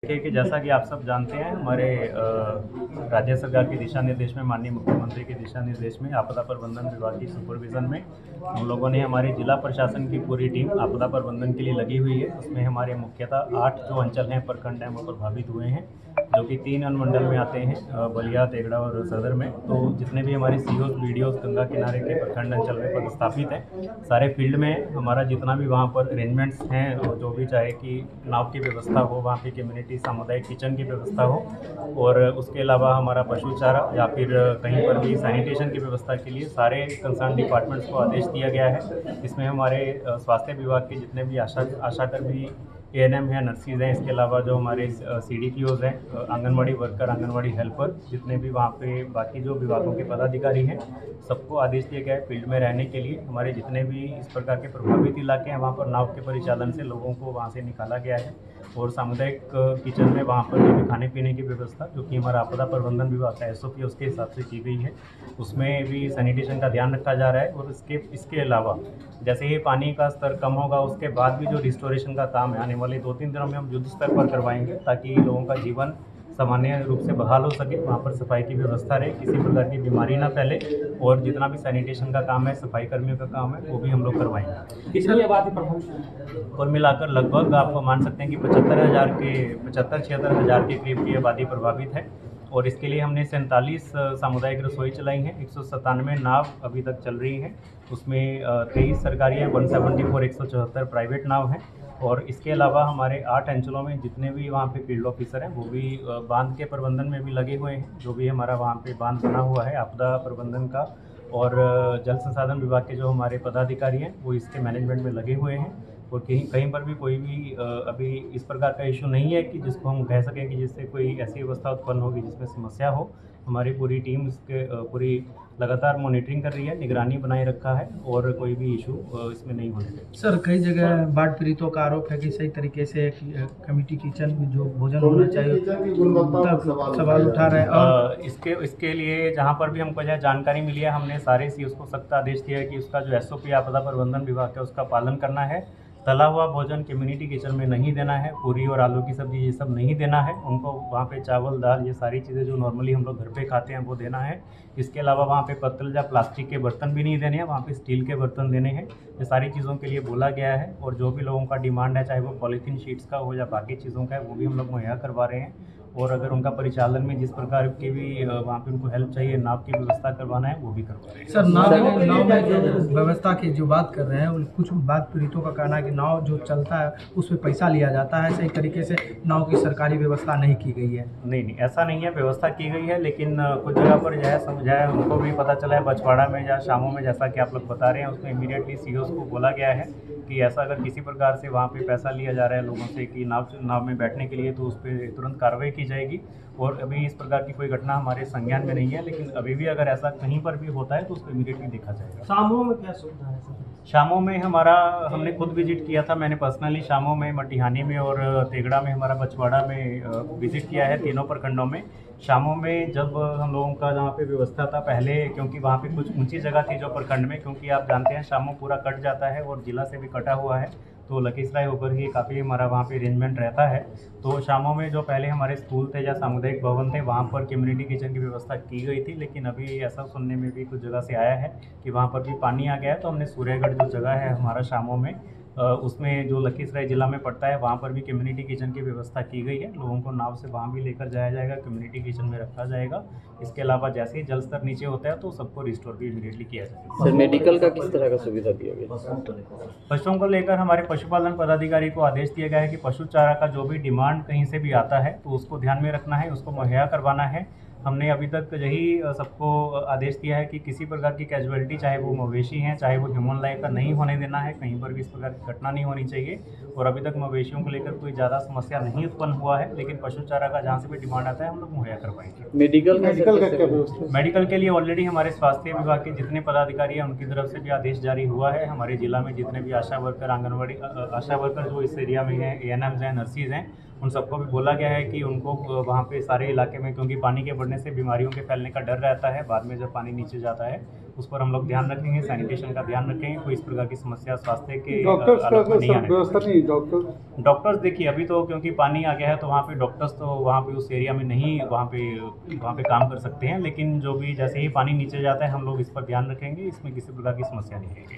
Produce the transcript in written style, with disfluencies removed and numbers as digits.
देखिए कि जैसा कि आप सब जानते हैं हमारे राज्य सरकार के दिशा निर्देश में, माननीय मुख्यमंत्री के दिशा निर्देश में आपदा प्रबंधन विभाग की सुपरविज़न में हम लोगों ने हमारी जिला प्रशासन की पूरी टीम आपदा प्रबंधन के लिए लगी हुई है। उसमें हमारे मुख्यतः 8 जो अंचल हैं, प्रखंड हैं, वो प्रभावित हुए हैं, जो कि 3 अनुमंडल में आते हैं, बलिया, तेगड़ा और सदर में। तो जितने भी हमारे सीओज, बीडीओज गंगा किनारे के प्रखंड अंचल में पदस्थापित हैं, सारे फील्ड में हमारा जितना भी वहाँ पर अरेंजमेंट्स हैं, जो भी चाहे कि नाव की व्यवस्था हो, वहाँ पे कम्युनिटी सामुदायिक किचन की व्यवस्था हो, और उसके अलावा हमारा पशु चारा या फिर कहीं पर भी सैनिटेशन की व्यवस्था के लिए सारे कंसर्न डिपार्टमेंट्स को आदेश दिया गया है। इसमें हमारे स्वास्थ्य विभाग के जितने भी आशाकर्मी, एएनएम हैं, नर्सिस हैं, इसके अलावा जो हमारे सीडीपीओज हैं, आंगनवाड़ी वर्कर, आंगनवाड़ी हेल्पर, जितने भी वहाँ पे बाकी जो विभागों के पदाधिकारी हैं, सबको आदेश दिया गया है फील्ड में रहने के लिए। हमारे जितने भी इस प्रकार के प्रभावित इलाके हैं, वहाँ पर नाव के परिचालन से लोगों को वहाँ से निकाला गया है, और सामुदायिक किचन में वहाँ पर जो भी खाने पीने की व्यवस्था, जो कि हमारा आपदा प्रबंधन विभाग का एसओपी उसके हिसाब से की गई है, उसमें भी सैनिटेशन का ध्यान रखा जा रहा है। और इसके अलावा जैसे ही पानी का स्तर कम होगा, उसके बाद भी जो रिस्टोरेशन का काम है, आने वाले 2-3 दिनों में हम युद्ध स्तर पर करवाएंगे, ताकि लोगों का जीवन सामान्य रूप से बहाल हो सके, वहाँ पर सफाई की व्यवस्था रहे, किसी प्रकार की बीमारी ना फैले, और जितना भी सैनिटेशन का काम है, सफाई कर्मियों का काम है, वो भी हम लोग करवाएंगे। कितनी आबादी प्रभावित? कुल मिलाकर लगभग आप मान सकते हैं कि 75-76 हज़ार के करीब की आबादी प्रभावित है, और इसके लिए हमने 47 सामुदायिक रसोई चलाई हैं, 197 नाव अभी तक चल रही हैं, उसमें 23 सरकारी हैं, 174 174 प्राइवेट नाव हैं। और इसके अलावा हमारे 8 अंचलों में जितने भी वहाँ पे फील्ड ऑफिसर हैं, वो भी बांध के प्रबंधन में भी लगे हुए हैं। जो भी हमारा वहाँ पे बांध बना हुआ है आपदा प्रबंधन का, और जल संसाधन विभाग के जो हमारे पदाधिकारी हैं, वो इसके मैनेजमेंट में लगे हुए हैं। और कहीं पर भी कोई भी अभी इस प्रकार का इशू नहीं है कि जिसको हम कह सकें कि जिससे कोई ऐसी अवस्था उत्पन्न होगी जिसमें समस्या हो। हमारी पूरी टीम इसके पूरी लगातार मॉनिटरिंग कर रही है, निगरानी बनाए रखा है, और कोई भी इशू इसमें नहीं होने देगा। सर, कई जगह बाढ़ पीड़ितों का आरोप है कि सही तरीके से कमेटी किचन में जो भोजन होना चाहिए तक सवाल उठा रहे हैं। और इसके लिए जहाँ पर भी हमको जानकारी मिली है, हमने सारे सीओज को सख्त आदेश दिया है कि उसका जो एसओपी आपदा प्रबंधन विभाग है, उसका पालन करना है। तला हुआ भोजन कम्युनिटी किचन में नहीं देना है, पूरी और आलू की सब्ज़ी ये सब नहीं देना है उनको। वहाँ पे चावल, दाल, ये सारी चीज़ें जो नॉर्मली हम लोग घर पे खाते हैं, वो देना है। इसके अलावा वहाँ पे पत्तल या प्लास्टिक के बर्तन भी नहीं देने हैं, वहाँ पे स्टील के बर्तन देने हैं। ये सारी चीज़ों के लिए बोला गया है, और जो भी लोगों का डिमांड है, चाहे वो पॉलीथीन शीट्स का हो या बाकी चीज़ों का है, वो भी हम लोग मुहैया करवा रहे हैं। और अगर उनका परिचालन में जिस प्रकार की भी वहाँ पे उनको हेल्प चाहिए, नाव की व्यवस्था करवाना है, वो भी करवा रहे हैं। सर, नाव में जो व्यवस्था की जो बात कर रहे हैं, कुछ बात पीड़ितों का कहना है कि नाव जो चलता है उस पर पैसा लिया जाता है, सही तरीके से नाव की सरकारी व्यवस्था नहीं की गई है। नहीं, ऐसा नहीं है, व्यवस्था की गई है, लेकिन कुछ जगह पर जो है समझाया, उनको भी पता चला है, बछवाड़ा में या शामों में, जैसा कि आप लोग बता रहे हैं, उसमें इमीडिएटली सीओस को बोला गया है कि ऐसा अगर किसी प्रकार से वहाँ पे पैसा लिया जा रहा है लोगों से कि नाव में बैठने के लिए, तो उस पर तुरंत कार्रवाई की जाएगी। और अभी इस प्रकार की कोई घटना हमारे संज्ञान में नहीं है, लेकिन अभी भी अगर ऐसा कहीं पर भी होता है तो उसको इमीडिएटली देखा जाएगा। शामों में क्या सुविधा है सर? शामों में हमने खुद विजिट किया था, मैंने पर्सनली शामों में मटिहानी में और तेगड़ा में, हमारा बछवाड़ा में विजिट किया है, तीनों प्रखंडों में। शामों में जब हम लोगों का जहाँ पे व्यवस्था था पहले, क्योंकि वहाँ पे कुछ ऊंची जगह थी जो प्रखंड में, क्योंकि आप जानते हैं शामों पूरा कट जाता है और जिला से भी कटा हुआ है, तो लखीसराय होकर ही काफ़ी हमारा वहाँ पे अरेंजमेंट रहता है। तो शामों में जो पहले हमारे स्कूल थे या सामुदायिक भवन थे, वहाँ पर कम्युनिटी किचन की व्यवस्था की गई थी, लेकिन अभी ऐसा सुनने में भी कुछ जगह से आया है कि वहाँ पर भी पानी आ गया है। तो हमने सूर्यगढ़ जो जगह है हमारा शामों में, उसमें जो लखीसराय जिला में पड़ता है, वहाँ पर भी कम्युनिटी किचन की व्यवस्था की गई है। लोगों को नाव से वहाँ भी लेकर जाया जाएगा, कम्युनिटी किचन में रखा जाएगा। इसके अलावा जैसे ही जल स्तर नीचे होता है तो सबको रिस्टोर भी इमीडिएटली किया जाएगा। सर, मेडिकल का किस तरह का सुविधा दिया गया? पशुओं को लेकर हमारे पशुपालन पदाधिकारी को आदेश दिया गया है कि पशु चारा का जो भी डिमांड कहीं से भी आता है तो उसको ध्यान में रखना है, उसको मुहैया करवाना है। हमने अभी तक यही सबको आदेश दिया है कि किसी प्रकार की कैजुअलिटी, चाहे वो मवेशी हैं, चाहे वो ह्यूमन लाइफ का, नहीं होने देना है। कहीं पर भी इस प्रकार की घटना नहीं होनी चाहिए। और अभी तक मवेशियों को लेकर कोई ज़्यादा समस्या नहीं उत्पन्न हुआ है, लेकिन पशु चारा का जहाँ से भी डिमांड आता है हम लोग मुहैया करवाएंगे। मेडिकल के लिए ऑलरेडी हमारे स्वास्थ्य विभाग के जितने पदाधिकारी हैं उनकी तरफ से भी आदेश जारी हुआ है। हमारे जिला में जितने भी आशा वर्कर, आंगनवाड़ी आशा वर्कर जो इस एरिया में हैं, एएनएम्स हैं, नर्सिस हैं, उन सबको भी बोला गया है कि उनको वहाँ पे सारे इलाके में, क्योंकि पानी के बढ़ने से बीमारियों के फैलने का डर रहता है बाद में जब पानी नीचे जाता है, उस पर हम लोग ध्यान रखेंगे, सैनिटेशन का ध्यान रखेंगे, कोई इस प्रकार की समस्या स्वास्थ्य के डॉक्टर्स का आलोक में नहीं आने देंगे। व्यवस्था नहीं, डॉक्टर डॉक्टर्स देखिए अभी तो क्योंकि पानी आ गया है तो वहाँ पे डॉक्टर्स तो वहाँ पे उस एरिया में नहीं वहाँ पे काम कर सकते हैं, लेकिन जो भी जैसे ही पानी नीचे जाता है हम लोग इस पर ध्यान रखेंगे, इसमें किसी प्रकार की समस्या नहीं आएगी।